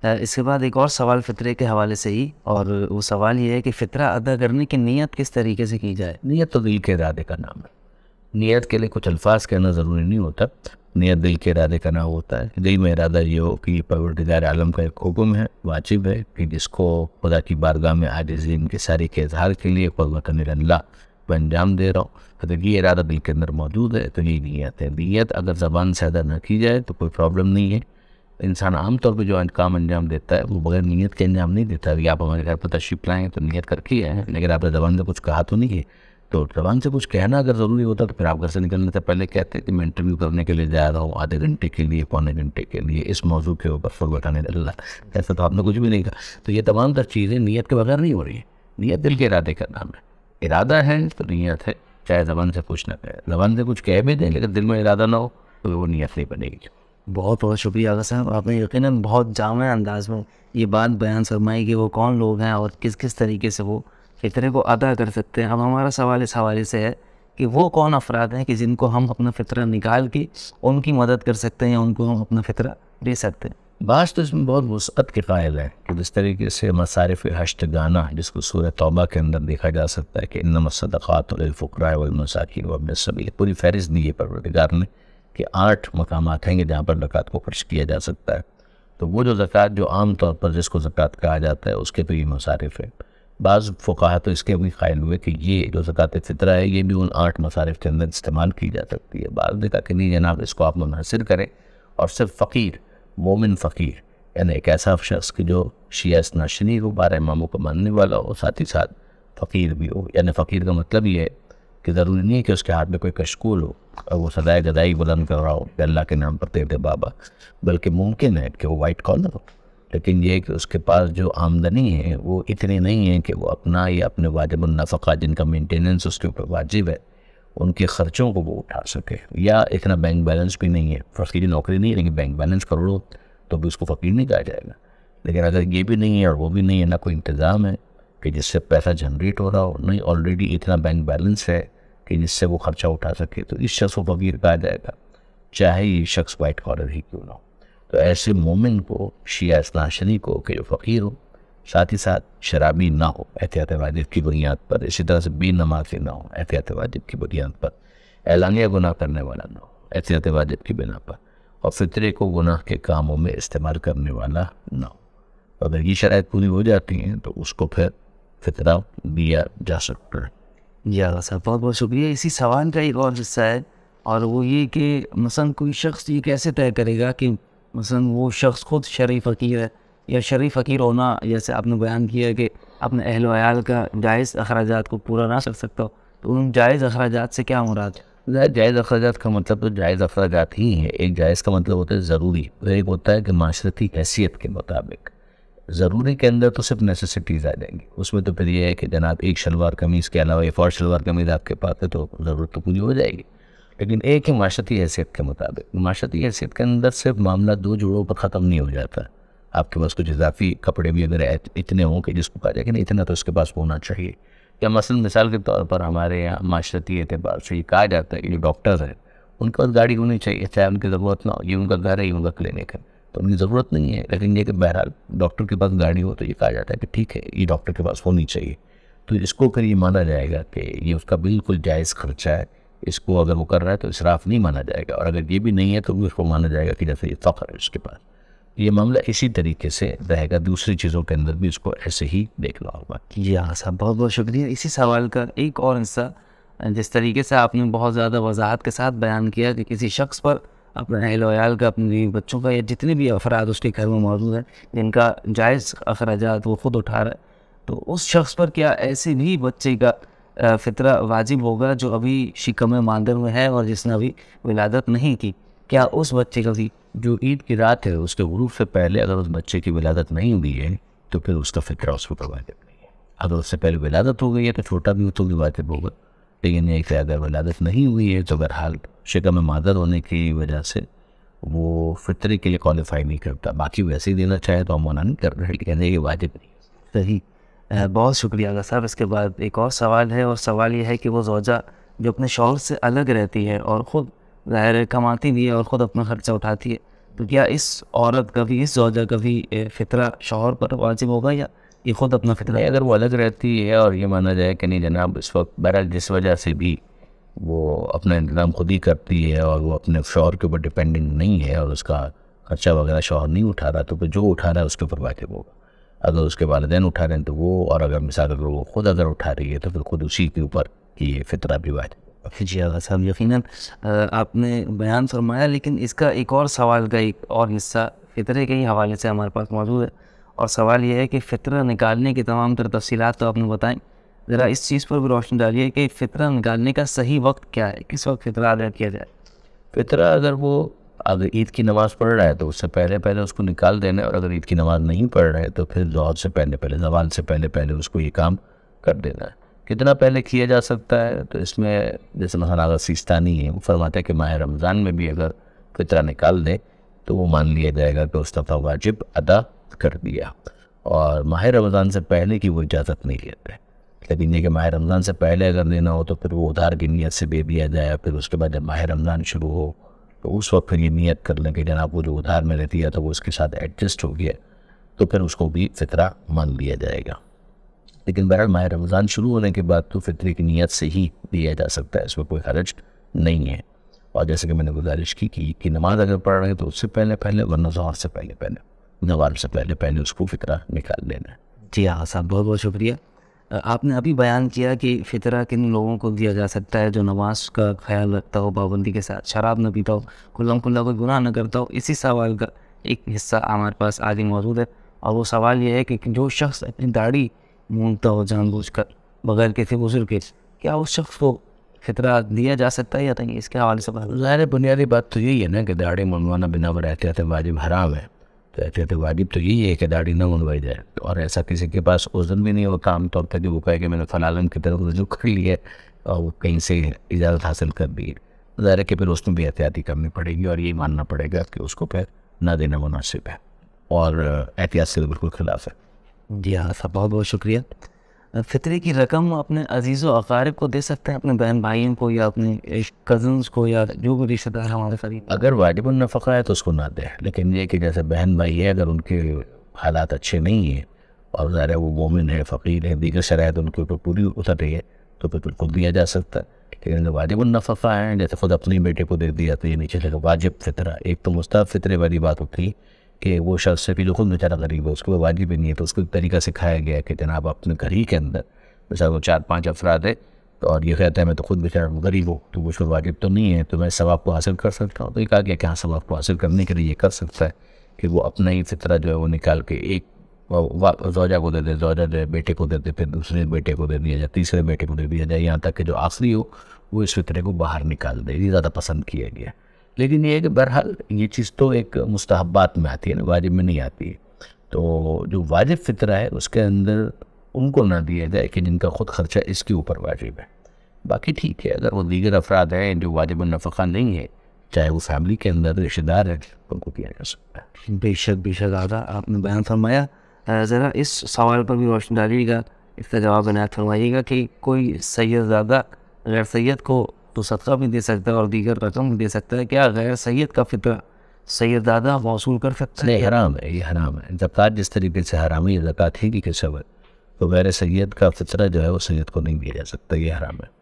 اس کے بعد ایک اور سوال فطرے کے حوالے سے ہی، اور وہ سوال یہ ہے کہ فطرہ ادا کرنے کی نیت کس طریقے سے کی جائے؟ نیت تو دل کے ارادے کا نام ہے۔ نیت کے لیے کچھ الفاظ کہنا ضروری نہیں ہوتا، نیت دل کے ارادے کا نام ہوتا ہے۔ دل میں ارادہ یہ ہو کہ یہ پروردگار عالم کا ایک حکم ہے، واجب ہے کہ جس کو خدا کی بارگاہ میں عاجزی ان کے ساری کے اظہار کے لیے قربتاً اللہ میں انجام دے رہا ہوں۔ اگر یہ ارادہ دل کے اندر موجود ہے تو یہ نیت ہے۔ نیت اگر زبان سے ادا نہ کی جائے تو کوئی پرابلم نہیں ہے، انسان عام طور پہ جو کام انجام دیتا ہے وہ بغیر نیت کے انجام نہیں دیتا. کہ آپ ہمارے گھر پر تشریف لائیں تو نیت کر کے آئیں, لیکن آپ نے زبان سے کچھ کہا تو نہیں ہے. تو زبان سے کچھ کہنا اگر ضروری ہوتا تو پھر آپ گھر سے نکلنے سے پہلے کہتے کہ میں انٹرویو کرنے کے لیے جا رہا ہوں, آدھے گھنٹے کے لیے, پونے گھنٹے کے لیے, اس موضوع کے اوپر فل بٹانے اللہ. ایسا تو آپ نے کچھ بھی نہیں کہا. تو یہ تمام تر چیزیں نیت کے بغیر نہیں ہو رہی ہیں. نیت دل کے ارادے کا نام ہے. ارادہ ہے تو نیت ہے, چاہے زبان سے کچھ نہ کہے. زبان سے کچھ کہہ بھی دیں لیکن دل میں ارادہ نہ ہو تو وہ نیت نہیں بنے گی. بہت بہت شکریہ آغا صاحب, آپ نے یقیناً بہت جامع انداز میں یہ بات بیان فرمائی کہ وہ کون لوگ ہیں اور کس کس طریقے سے وہ فطرے کو ادا کر سکتے ہیں. اب ہمارا سوال اس حوالے سے ہے کہ وہ کون افراد ہیں کہ جن کو ہم اپنا فطرہ نکال کے ان کی مدد کر سکتے ہیں یا ان کو ہم اپنا فطرہ دے سکتے ہیں. بعض تو اس میں بہت وسعت کے قائل ہیں کہ جس طریقے سے مصارف ہشتگانہ جس کو سورہ توبہ کے اندر دیکھا جا سکتا ہے کہ انما الصدقات للفقراء والمساکین وابن السبیل, پوری فہرست دی ہے پروردگار نے کہ 8 مقامات ہیں کہ جہاں پر زکوٰۃ کو خرچ کیا جا سکتا ہے. تو وہ جو زکوٰۃ جو عام طور پر جس کو زکوٰۃ کہا جاتا ہے اس کے تو یہ مصارف ہے. بعض فقہا تو اس کے بھی قائل ہوئے کہ یہ جو زکوٰۃ فطرہ ہے یہ بھی ان 8 مصارف کے اندر استعمال کی جا سکتی ہے. بعض نے کہا کہ نہیں جناب, اس کو آپ منحصر کریں اور صرف فقیر, مومن فقیر, یعنی ایک ایسا شخص کہ جو شیعہ اثنا عشری ہو, 12 اماموں کو ماننے والا ہو, ساتھ ہی ساتھ فقیر بھی ہو. یعنی فقیر کا مطلب یہ ہے کہ ضروری نہیں ہے کہ اس کے ہاتھ میں کوئی کشکول ہو اور وہ صدائے گدائی بلند کر رہا ہو کہ اللہ کے نام پر دے دے بابا, بلکہ ممکن ہے کہ وہ وائٹ کالر ہو, لیکن یہ کہ اس کے پاس جو آمدنی ہے وہ اتنی نہیں ہے کہ وہ اپنا یا اپنے واجب النفقہ جن کا مینٹیننس اس کے اوپر واجب ہے ان کے خرچوں کو وہ اٹھا سکے, یا اتنا بینک بیلنس بھی نہیں ہے. فقیری نوکری نہیں ہے لیکن بینک بیلنس کروڑوں تو بھی اس کو فقیر نہیں کہا جائے گا. لیکن اگر یہ بھی نہیں ہے اور وہ بھی نہیں ہے, نہ کوئی انتظام ہے کہ جس سے پیسہ جنریٹ ہو رہا ہو, نہیں آلریڈی اتنا بینک بیلنس ہے کہ جس سے وہ خرچہ اٹھا سکے, تو اس شخص کو فقیر کہا جائے گا, چاہے یہ شخص وائٹ کالر ہی کیوں نہ ہو. تو ایسے مومن کو, شیعہ اثنا عشری کو کہ جو فقیر ہو, ساتھ ہی ساتھ شرابی نہ ہو احتیاط واجب کی بنیاد پر, اسی طرح سے بے نمازی نہ ہو احتیاط واجب کی بنیاد پر, اعلانیہ گناہ کرنے والا نہ ہو احتیاط واجب کی بنا پر, اور فطرے کو گناہ کے کاموں میں استعمال کرنے والا نہ ہو. اگر یہ شرائط پوری ہو جاتی ہیں تو اس کو پھر فطرہ دیا جا سکتا ہے. جی آغا صاحب بہت بہت شکریہ. اسی سوال کا ایک اور حصہ ہے اور وہ یہ کہ مثلا کوئی شخص یہ کیسے طے کرے گا کہ مثلا وہ شخص خود شرعی فقیر ہے یا شرعی فقیر ہونا, جیسے آپ نے بیان کیا کہ اپنے اہل و عیال کا جائز اخراجات کو پورا نہ کر سکتا ہو, تو ان جائز اخراجات سے کیا مراد ہے؟ جائز اخراجات کا مطلب تو جائز اخراجات ہی ہے. ایک جائز کا مطلب ہوتا ہے ضروری, ایک ہوتا ہے کہ معاشرتی حیثیت کے مطابق. ضروری کے اندر تو صرف نیسیسٹیز آ جائیں گی, اس میں تو پھر یہ ہے کہ جناب ایک شلوار قمیض کے علاوہ ایک اور شلوار قمیض آپ کے پاس ہے تو ضرورت تو پوری ہو جائے گی. لیکن ایک ہے معاشرتی حیثیت کے مطابق. معاشرتی حیثیت کے اندر صرف معاملہ 2 جوڑوں پر ختم نہیں ہو جاتا. آپ کے پاس کچھ اضافی کپڑے بھی اگر اتنے ہوں کہ جس کو کہا جائے کہ نہیں اتنا تو اس کے پاس ہونا چاہیے. یا مثلا مثال کے طور پر ہمارے یہاں معاشرتی اعتبار سے یہ کہا جاتا ہے کہ جو ڈاکٹر ہیں ان کے پاس گاڑی ہونی چاہیے, چاہے ان کی ضرورت نہ ہو, یہ ان کا گھر ہے, یہ ان کا کلینک ہے, تو ان کی ضرورت نہیں ہے. لیکن یہ کہ بہرحال ڈاکٹر کے پاس گاڑی ہو تو یہ کہا جاتا ہے کہ ٹھیک ہے یہ ڈاکٹر کے پاس ہونی چاہیے. تو اس کو پھر یہ مانا جائے گا کہ یہ اس کا بالکل جائز خرچہ ہے, اس کو اگر وہ کر رہا ہے تو اسراف نہیں مانا جائے گا. اور اگر یہ بھی نہیں ہے تو بھی اس کو مانا جائے گا کہ جیسے یہ فقر ہے اس کے پاس. یہ معاملہ اسی طریقے سے رہے گا, دوسری چیزوں کے اندر بھی اس کو ایسے ہی دیکھنا ہوگا. جی ہاں صاحب بہت بہت شکریہ. اسی سوال کا ایک اور حصہ, جس طریقے سے آپ نے بہت زیادہ وضاحت کے ساتھ بیان کیا کہ کسی شخص پر اپنے اہل و عیال کا, اپنے بیوی بچوں کا, یا جتنے بھی افراد اس کے گھر میں موجود ہیں جن کا جائز اخراجات وہ خود اٹھا رہا ہے, تو اس شخص پر کیا ایسے بھی بچے کا فطرہ واجب ہوگا جو ابھی شکم مادر میں ہے اور جس نے ابھی ولادت نہیں کی؟ کیا اس بچے کا بھی جو عید کی رات ہے اس کے غروب سے پہلے اگر اس بچے کی ولادت نہیں ہوئی ہے تو پھر اس کا فطرہ اس پر واجب نہیں ہے. اگر اس سے پہلے ولادت ہو گئی ہے تو چھوٹا بھی ہو تو بھی واجب ہوگا. لیکن یہ کہ اگر ولادت نہیں ہوئی ہے تو بہرحال شکم مادر ہونے کی وجہ سے وہ فطرے کے لیے کوالیفائی نہیں کرتا. باقی ویسے ہی دینا چاہے تو ہم منع نہیں کر رہے, کہنے یہ واجب نہیں. صحیح, بہت شکریہ آغا صاحب. اس کے بعد ایک اور سوال ہے, اور سوال یہ ہے کہ وہ زوجہ جو اپنے شوہر سے الگ رہتی ہے اور خود ظاہر کماتی بھی ہے اور خود اپنا خرچہ اٹھاتی ہے, تو کیا اس عورت کا بھی, اس زوجہ کا بھی فطرہ شوہر پر واجب ہوگا یا یہ خود اپنا فطرہ؟ اگر وہ الگ رہتی ہے اور یہ مانا جائے کہ نہیں جناب اس وقت بہرحال جس وجہ سے بھی وہ اپنا انتظام خود ہی کرتی ہے اور وہ اپنے شوہر کے اوپر ڈپینڈنٹ نہیں ہے اور اس کا خرچہ وغیرہ شوہر نہیں اٹھا رہا, تو پھر جو اٹھا رہا ہے اس کے اوپر واجب ہوگا. اگر اس کے والدین اٹھا رہے ہیں تو وہ, اور اگر مثال اگر وہ خود اگر اٹھا رہی ہے تو پھر خود اسی کے اوپر یہ فطرہ بھی واجب. جی آغا صاحب، یقیناً آپ نے بیان فرمایا، لیکن اس کا ایک اور سوال کا ایک اور حصہ فطرے کے ہی حوالے سے ہمارے پاس موجود ہے، اور سوال یہ ہے کہ فطرہ نکالنے کی تمام تر تفصیلات تو آپ نے بتائیں، ذرا اس چیز پر بھی روشنی ڈالیے کہ فطرہ نکالنے کا صحیح وقت کیا ہے، کس وقت فطرہ ادا کیا جائے؟ فطرہ اگر عید کی نماز پڑھ رہا ہے تو اس سے پہلے اس کو نکال دینا ہے، اور اگر عید کی نماز نہیں پڑھ رہا ہے تو پھر ظہر سے پہلے زوال سے پہلے اس کو یہ کام کر دینا ہے۔ کتنا پہلے کیا جا سکتا ہے؟ تو اس میں جیسے مثلا آغا سیستانی ہے، وہ فرماتا ہے کہ ماہ رمضان میں بھی اگر فطرہ نکال دے تو وہ مان لیا جائے گا کہ اس دفعہ واجب ادا کر دیا، اور ماہ رمضان سے پہلے کی وہ اجازت نہیں لیتے۔ لیکن یہ کہ ماہ رمضان سے پہلے اگر دینا ہو تو پھر وہ ادھار کی نیت سے دے دیا جائے، پھر اس کے بعد جب ماہ رمضان شروع ہو تو اس وقت پھر یہ نیت کر لیں کہ جناب وہ جو ادھار میں نے دیا تھا وہ اس کے ساتھ ایڈجسٹ ہو گیا، تو پھر اس کو بھی فطرہ مان لیا جائے گا۔ لیکن بہرحال ماہ رمضان شروع ہونے کے بعد تو فطرے کی نیت سے ہی دیا جا سکتا ہے، اس میں کوئی حرج نہیں ہے۔ اور جیسے کہ میں نے گزارش کی کہ عید کی نماز اگر پڑھ رہے ہیں تو اس سے پہلے ورنہ ظہر سے پہلے زوال سے پہلے اس کو فطرہ نکال لینا ہے۔ جی آغا صاحب، بہت بہت شکریہ۔ آپ نے ابھی بیان کیا کہ فطرہ کن لوگوں کو دیا جا سکتا ہے؟ جو نماز کا خیال رکھتا ہو پابندی کے ساتھ، شراب نہ پیتا ہو، کھلا کوئی گناہ نہ کرتا ہو۔ اسی سوال کا ایک حصہ ہمارے پاس آگے موجود ہے، اور وہ سوال یہ ہے کہ جو شخص اپنی داڑھی مونتا ہو جان بوجھ کر بغیر کسی عذر کے، کیا اس شخص کو فطرہ دیا جا سکتا ہے یا نہیں؟ اس کے حوالے سے بات۔ ظاہر بنیادی بات تو یہی ہے نا کہ داڑھی منڈوانا بنا احتیاط واجب حرام ہے، تو احتیاط واجب تو یہی ہے کہ داڑھی نہ منڈوائی جائے، اور ایسا کسی کے پاس عذر بھی نہیں ہوتا عام طور پہ کہ وہ کہے کہ میں نے فلاں عالم کی طرف رجوع کر لی ہے اور وہ کہیں سے اجازت حاصل کر دی ہے۔ ظاہر ہے کہ پھر اس میں بھی احتیاطی کرنی پڑے گی، اور یہی ماننا پڑے گا کہ اس کو پھر نہ دینا مناسب ہے، اور احتیاط سے بالکل خلاف ہے۔ جی ہاں صاحب، بہت بہت شکریہ۔ فطرے کی رقم اپنے عزیز و اقارب کو دے سکتے ہیں، اپنے بہن بھائیوں کو یا اپنے کزنس کو یا جو بھی رشتہ دار ہمارے قریب؟ اگر واجب النفقہ ہے تو اس کو نہ دے، لیکن یہ کہ جیسے بہن بھائی ہے اگر ان کے حالات اچھے نہیں ہیں اور ظاہر ہے وہ مومن ہے، فقیر ہے، دیگر شرائط ان کے اوپر پوری اتر رہی ہے تو پھر بالکل دیا جا سکتا ہے۔ لیکن واجب النفقہ ہیں، جیسے خود اپنے بیٹے کو دے دیا تو یہ نہیں چلے گا۔ واجب فطرہ، ایک تو مستحب فطرے والی بات ہوتی کہ وہ شخص سے بھی جو خود بیچارہ غریب ہے اس کو واجب ہی نہیں ہے، تو اس کو ایک طریقہ سکھایا گیا کہ جناب اپنے گھر ہی کے اندر مثلا وہ 4-5 افراد ہے اور یہ کہتا ہے میں تو خود بیچارہ غریب ہوں تو مجھ کو واجب تو نہیں ہے تو میں ثواب کو حاصل کر سکتا ہوں، تو یہ کہا گیا کہ ہاں ثواب کو حاصل کرنے کے لیے یہ کر سکتا ہے کہ وہ اپنا ہی فطرہ جو ہے وہ نکال کے ایک زوجہ کو دے دے، زوجہ جو ہے بیٹے کو دے دے، پھر دوسرے بیٹے کو دے دیا جائے، تیسرے بیٹے کو دے دیا جائے، یہاں تک کہ جو آخری ہو وہ اس فطرے کو باہر نکال دے۔ یہ زیادہ پسند کیا گیا، لیکن یہ ہے کہ بہرحال یہ چیز تو ایک مستحبات میں آتی ہے نا، واجب میں نہیں آتی ہے۔ تو جو واجب فطرہ ہے اس کے اندر ان کو نہ دیا جائے کہ جن کا خود خرچہ اس کے اوپر واجب ہے۔ باقی ٹھیک ہے اگر وہ دیگر افراد ہیں جو واجب النفقہ نہیں ہے، چاہے وہ فیملی کے اندر رشتہ دار ہے، ان کو دیا جا سکتا ہے۔ بے شک آدھا آپ نے بیان فرمایا۔ ذرا اس سوال پر بھی روشنی ڈالیے گا، اس کا جواب عنایت فرمائیے گا کہ کوئی سید زادہ غیر سید کو تو صدقہ بھی دے سکتا ہے اور دیگر رقم بھی دے سکتا ہے، کیا غیر سید کا فطرہ سید زادہ موصول کر سکتا ہے؟ نہیں، حرام ہے، یہ حرام ہے۔ زکوٰۃ جس طریقے سے حرام ہے، یہ زکوٰۃ ہی کی سبب، تو غیر سید کا فطرہ جو ہے وہ سید کو نہیں دیا جا سکتا، یہ حرام ہے۔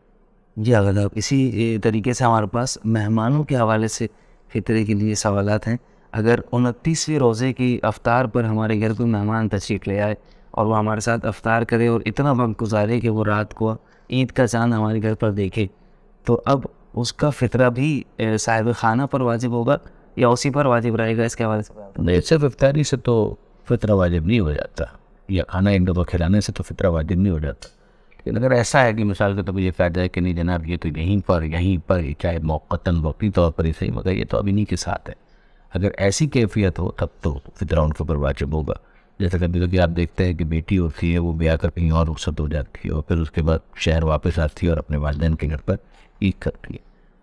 جی اگر آپ اسی طریقے سے ہمارے پاس مہمانوں کے حوالے سے فطرے کے لیے سوالات ہیں۔ اگر 29ویں روزے کی افطار پر ہمارے گھر کوئی مہمان تشریف لے آئے اور وہ ہمارے ساتھ افطار کرے اور اتنا وقت گزارے کہ وہ رات کو عید کا چاند ہمارے گھر پر دیکھے، تو اب اس کا فطرہ بھی صاحب خانہ پر واجب ہوگا یا اسی پر واجب رہے گا؟ اس کے حوالے سے نہیں، صرف افطاری سے تو فطرہ واجب نہیں ہو جاتا، یا کھانا ایک دفعہ کھلانے سے تو فطرہ واجب نہیں ہو جاتا۔ لیکن اگر ایسا ہے کہ مثال کے طور پر یہ کہا جائے کہ نہیں جناب یہ تو یہیں پر چاہے موقتاً وقتی طور پر ہی صحیح، مگر یہ تو اب انہیں کے ساتھ ہے، اگر ایسی کیفیت ہو تب تو فطرہ ان کے اوپر واجب ہوگا۔ جیسا کبھی آپ دیکھتے ہیں کہ بیٹی ہوتی ہے وہ بیاہ کر کہیں اور رخصت ہو جاتی ہے اور پھر اس کے بعد شہر واپس آتی ہے اور اپنے والدین کے گھر پر عید کرتی ہے،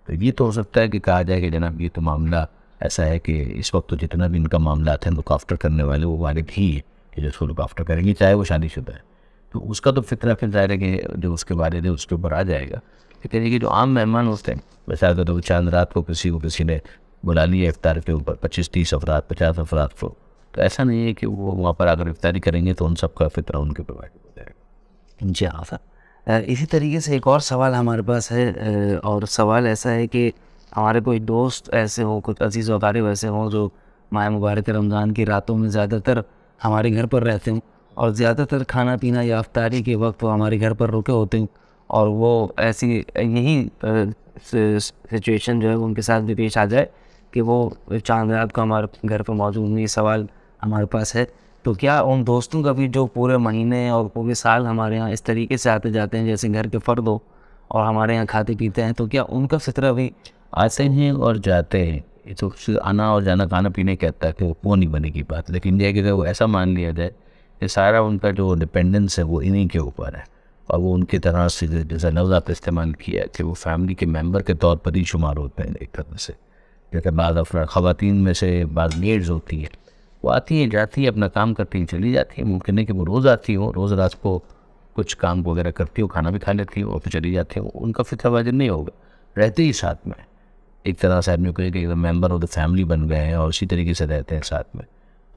تو یہ تو ہو سکتا ہے کہ کہا جائے کہ جناب یہ تو معاملہ ایسا ہے کہ اس وقت تو جتنا بھی ان کا معاملات ہیں لک آفٹر کرنے والے وہ والد ہی ہے کہ جو اس کو لک آفٹر کریں گے، چاہے وہ شادی شدہ ہے، تو اس کا تو فطرہ پھر ظاہر ہے کہ جو اس کے والد ہے اس کے اوپر آ جائے گا۔ لیکن یہ جو عام مہمان ہوتے ہیں، ویسا تو چاند رات کو کسی نے بلا لیا افطار کے اوپر 25-30 افراد 50 افراد کو، تو ایسا نہیں ہے کہ وہ وہاں پر اگر افطاری کریں گے تو ان سب کا فطرہ ان کے اوپر واجب ہو جائے گا۔ جی ہاں صاحب، اسی طریقے سے ایک اور سوال ہمارے پاس ہے، اور سوال ایسا ہے کہ ہمارے کوئی دوست ایسے ہوں، کچھ عزیز و اقارب ایسے ہوں جو ماہ مبارک رمضان کی راتوں میں زیادہ تر ہمارے گھر پر رہتے ہوں اور زیادہ تر کھانا پینا یا افطاری کے وقت وہ ہمارے گھر پر رکے ہوتے ہیں، اور وہ ایسی یہی سچویشن جو ہے وہ ان کے ساتھ بھی پیش آ جائے کہ وہ چاند رات کو ہمارے گھر پہ موجود نہیں. سوال ہمارے پاس ہے تو کیا ان دوستوں کا بھی جو پورے مہینے اور پورے سال ہمارے یہاں اس طریقے سے آتے جاتے ہیں جیسے گھر کے فرد ہو اور ہمارے یہاں کھاتے پیتے ہیں, تو کیا ان کا فطرہ بھی آتے ہیں اور جاتے ہیں؟ یہ تو آنا اور جانا کھانا پینے کہتا ہے کہ وہ نہیں بنے گی بات, لیکن یہ کہ اگر وہ ایسا مان لیا جائے کہ سارا ان کا جو ڈپینڈنس ہے وہ انہی کے اوپر ہے, اور وہ ان کی طرح سے جیسا لفظ آپ نے استعمال کیا کہ وہ فیملی کے ممبر کے طور پر ہی شمار ہوتے ہیں ایک طرح سے. جیسے بعض افراد خواتین میں سے بعض میڈز ہوتی ہیں, وہ آتی ہیں جاتی ہیں اپنا کام کرتی ہیں چلی جاتی ہیں. ممکن ہے کہ وہ روز آتی ہوں, روز رات کو کچھ کام وغیرہ کرتی ہوں, کھانا بھی کھا لیتی ہوں اور پھر چلی جاتی ہوں. ان کا فطرہ واجب نہیں ہوگا, رہتے ہی ساتھ میں ایک طرح سے آدمی کو کہ ممبر آف دا فیملی بن گئے ہیں اور اسی طریقے سے رہتے ہیں ساتھ میں.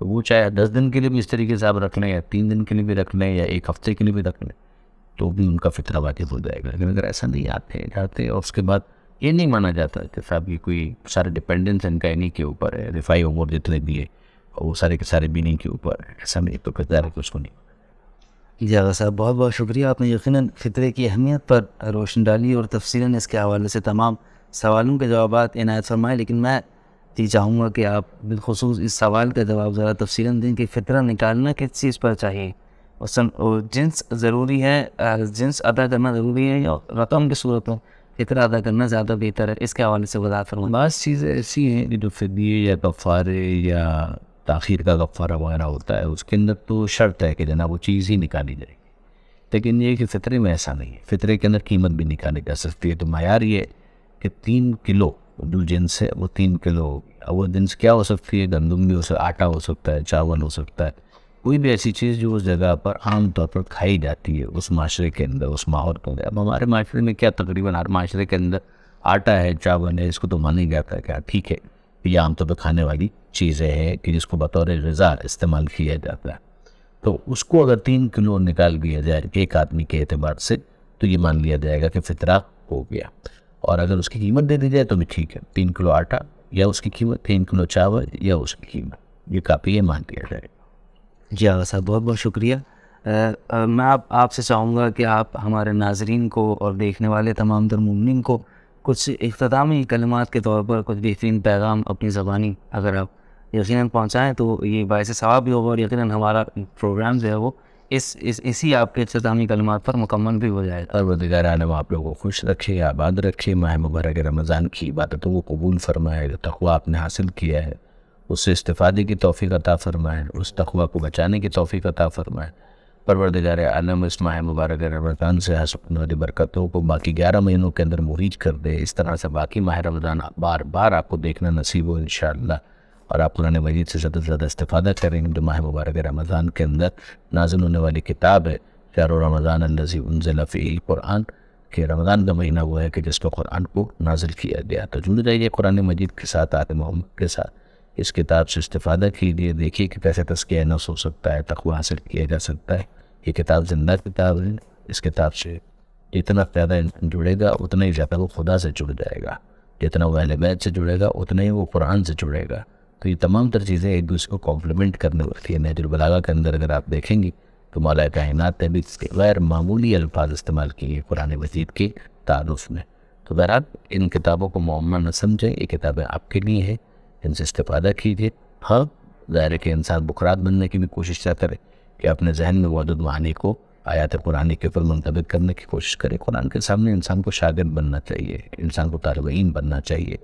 تو وہ چاہے 10 دن کے لیے بھی اس طریقے سے آپ رکھ لیں یا 3 دن کے لیے بھی رکھ لیں یا 1 ہفتے کے لیے بھی رکھ لیں تو بھی ان کا فطرہ واجب ہو جائے گا. لیکن اگر ایسا نہیں آتے ہیں جاتے اور اس کے بعد یہ نہیں مانا جاتا کہ فیملی کوئی سارے ڈپینڈنس ان کا انہی کے اوپر ہے, رفائی امور جتنے بھی ہے اور وہ سارے کے سارے بھی انہی کے اوپر ہے, ایسا نہیں تو پھر ظاہر ہے کہ اس کو نہیں. جی آغا صاحب بہت بہت شکریہ, آپ نے یقیناً فطرے کی اہمیت پر روشن ڈالی اور تفصیلاً اس کے حوالے سے تمام سوالوں کے جوابات عنایت فرمائے. لیکن میں یہ چاہوں گا کہ آپ بالخصوص اس سوال کا جواب ذرا تفصیلاً دیں کہ فطرہ نکالنا کس چیز پر چاہیے, اور جنس ضروری ہے, جنس ادا کرنا ضروری ہے یا رقم کی صورت میں فطرہ ادا کرنا زیادہ بہتر ہے, اس کے حوالے سے وضاحت فرمائیں. بعض چیزیں ایسی ہیں جو فدیے یا کفارے یا تاخیر کا کفارہ وغیرہ ہوتا ہے, اس کے اندر تو شرط ہے کہ جناب وہ چیز ہی نکالی جائے گی. لیکن یہ کہ فطرے میں ایسا نہیں ہے, فطرے کے اندر قیمت بھی نکالی جا سکتی ہے. تو معیار یہ ہے کہ 3 کلو جو جنس ہے وہ 3 کلو ہوگی. اب وہ جنس کیا ہو سکتی ہے؟ گندم بھی ہو سکتا ہے, آٹا ہو سکتا ہے, چاول ہو سکتا ہے, کوئی بھی ایسی چیز جو اس جگہ پر عام طور پر کھائی جاتی ہے اس معاشرے کے اندر, اس ماحول کے اندر. اب ہمارے معاشرے میں کیا تقریباً ہر معاشرے کے اندر آٹا ہے, چاول ہے, اس کو تو مانا ہی جاتا ہے کہ ٹھیک ہے یہ عام طور پہ کھانے والی چیزیں ہیں کہ جس کو بطور غذا استعمال کیا جاتا ہے. تو اس کو اگر 3 کلو نکال دیا جائے ایک آدمی کے اعتبار سے تو یہ مان لیا جائے گا کہ فطرہ ہو گیا. اور اگر اس کی قیمت دے دی جائے تو بھی ٹھیک ہے, 3 کلو آٹا یا اس کی قیمت, 3 کلو چاول یا اس کی قیمت, یہ کافی ہے, مان لیا جائے گا. جی آغا صاحب بہت بہت شکریہ. میں آپ سے چاہوں گا کہ آپ ہمارے ناظرین کو اور دیکھنے والے تمام تر مومنین کو کچھ اختتامی کلمات کے طور پر کچھ بہترین پیغام اپنی زبانی اگر آپ یقیناً پہنچائیں تو یہ باعث ثواب بھی ہوگا اور یقیناً ہمارا پروگرام جو ہے وہ اسی آپ کے اختتامی کلمات پر مکمل بھی ہو جائے گا. پروردگار عالم آپ لوگوں کو خوش رکھے, آباد رکھے, ماہ مبارک رمضان کی عبادتوں کو قبول فرمائے, جو تقوی آپ نے حاصل کیا ہے اس سے استفادے کی توفیق عطا فرمائے, اس تقوی کو بچانے کی توفیق عطا فرمائے. پروردگار عالم اس ماہ مبارک رمضان سے حاصل والی برکتوں کو باقی 11 مہینوں کے اندر مریج کر دے. اس طرح سے باقی ماہ رمضان بار بار آپ کو دیکھنا نصیب ہو انشاءاللہ, اور آپ قرآن مجید سے زیادہ سے زیادہ استفادہ کریں. جو ماہ مبارک رمضان کے اندر نازل ہونے والی کتاب ہے شہر رمضان الذی انزل فیہ القرآن, کہ رمضان کا مہینہ وہ ہے کہ جس کو قرآن کو نازل کیا گیا. تو جڑ جائیے قرآن مجید کے ساتھ, آل محمد کے ساتھ, اس کتاب سے استفادہ کیجیے. دیکھیے کہ کیسے تزکیہ نفس ہو سکتا ہے, تقوی حاصل کیا جا سکتا ہے. یہ کتاب زندہ کتاب ہے, اس کتاب سے جتنا زیادہ جڑے گا اتنا ہی زیادہ وہ خدا سے جڑ جائے گا, جتنا وہ اہل بیت سے جڑے گا اتنا ہی وہ قرآن سے جڑے گا. تو یہ تمام تر چیزیں ایک دوسرے کو کمپلیمنٹ کرنے والی ہیں. نہج البلاغہ کے اندر اگر آپ دیکھیں گی تو مولا کائنات نے بھی غیر معمولی الفاظ استعمال کیے قرآن مجید کے تعارف میں. تو بہرحال ان کتابوں کو معمہ نہ سمجھیں, یہ کتابیں آپ کے لیے ہیں, ان سے استفادہ کیجیے. ہاں ظاہر ہے کہ انسان بکرات بننے کی بھی کوشش نہ کرے کہ اپنے ذہن میں وعدد معانی کو آیات قرآن کے اوپر منطبق کرنے کی کوشش کرے. قرآن کے سامنے انسان کو شاگرد بننا چاہیے, انسان کو طالب علم بننا چاہیے.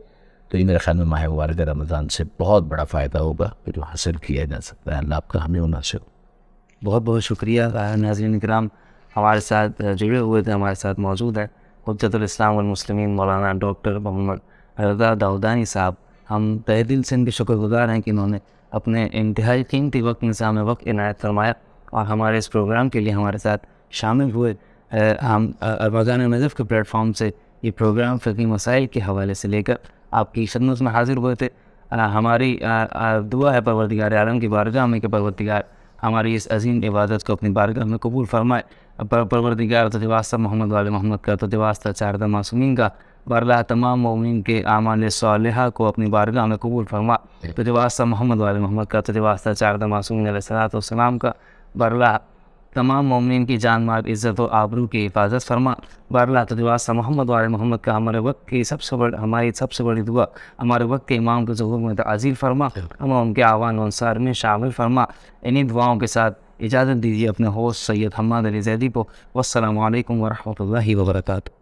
تو یہ میرے خیال میں ماہ مبارک رمضان سے بہت بڑا فائدہ ہوگا جو حاصل کیا جا سکتا ہے. اللہ آپ کا حامی و ناصر ہو. بہت بہت شکریہ. ناظرین کرام ہمارے ساتھ جڑے ہوئے تھے, ہمارے ساتھ موجود ہیں حجت الاسلام والمسلمین مولانا ڈاکٹر محمد رضا داؤدانی صاحب. ہم تہ دل سے ان کے شکر گزار ہیں کہ انہوں نے اپنے انتہائی قیمتی وقت نظام وقت عنایت فرمایا اور ہمارے اس پروگرام کے لیے ہمارے ساتھ شامل ہوئے. ہم اربازان نظف کے پلیٹ فارم سے یہ پروگرام فقہی مسائل کے حوالے سے لے کر آپ کی خدمت میں حاضر ہوئے تھے. ہماری دعا ہے پروردگار عالم کی بارگاہ میں کہ پروردگار ہماری اس عظیم عبادت کو اپنی بارگاہ میں قبول فرمائے. پروردگار تو واسطہ محمد وال محمد کا, تو واسطہ چاردہ معصومین کا, برلا تمام مومنین کے اعمال صالحہ کو اپنی بارگاہ میں قبول فرما. تو واسطہ محمد وال محمد کا, تو واسطہ چاردہ معصومین علیہ السلام کا, برلا تمام مومنین کی جان مال عزت و آبرو کی حفاظت فرما۔ بارہ تدواسہ محمد وعلی محمد کا ہمارے وقت کی ہماری سب سے بڑی دعا ہمارے وقت کے امام کے ظہور میں تعزیل فرما، ہم ان کے اعوان و انصار میں شامل فرما۔ انہی دعاؤں کے ساتھ اجازت دیجیے اپنے ہوسٹ سید حماد علی زیدی کو۔ والسلام علیکم ورحمۃ اللہ وبرکاتہ۔